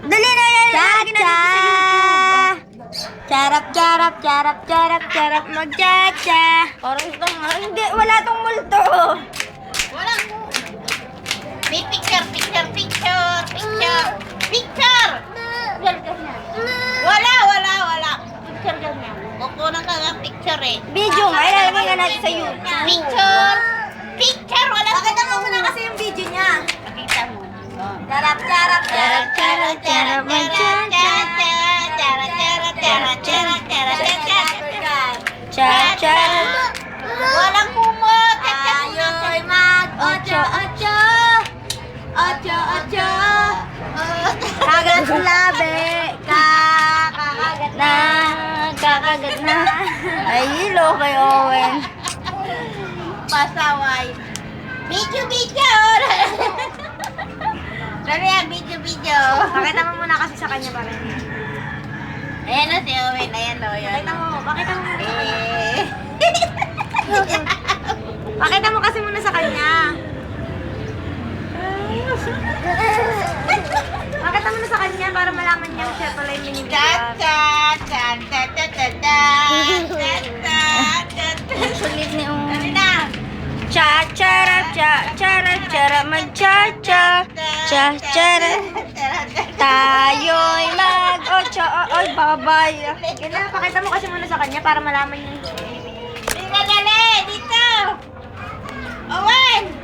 Dali na yan. Cha-cha. Charap, charap, charap, charap, charap, mag-cha-cha. Parang itong, hindi, wala tong multo. Walang may picture, picture, picture, picture, picture! Wala. Picture ganyan. Kukunan ka ng picture eh. Video nga, ilalagay ka natin sa YouTube. Picture! Picture! Wala. Pakita mo muna kasi yung video niya. Pakita mo. Charap, charap, charap, charap, charap, mag-cha-cha. Cha-cha. Walang kumot. Tayo'y mag-ocho-ocho. Ocho-ocho. Kagat labi. Kakagat na. Kakagat na. Ay, hilo kay Owen. Pasaway. Video. Dali yan, video. Pakita mo muna kasi sa kanya para hindi. Ayan na si Owen. Ayan o. Pakita mo muna sa kanya. Eh. Pakita mo kasi muna sa kanya. Pakita mo na sa kanya para malaman niya siya pala yung minibigyan. Sulit ni Dali na. Cha-chara, cha-chara, chara, mag-cha-cha. Cha-chara. Tayo'y mag-ocho. Oy, babay. Ganun, pakita mo kasi muna sa kanya para malaman niya. Dito, dali. Dito. Owen.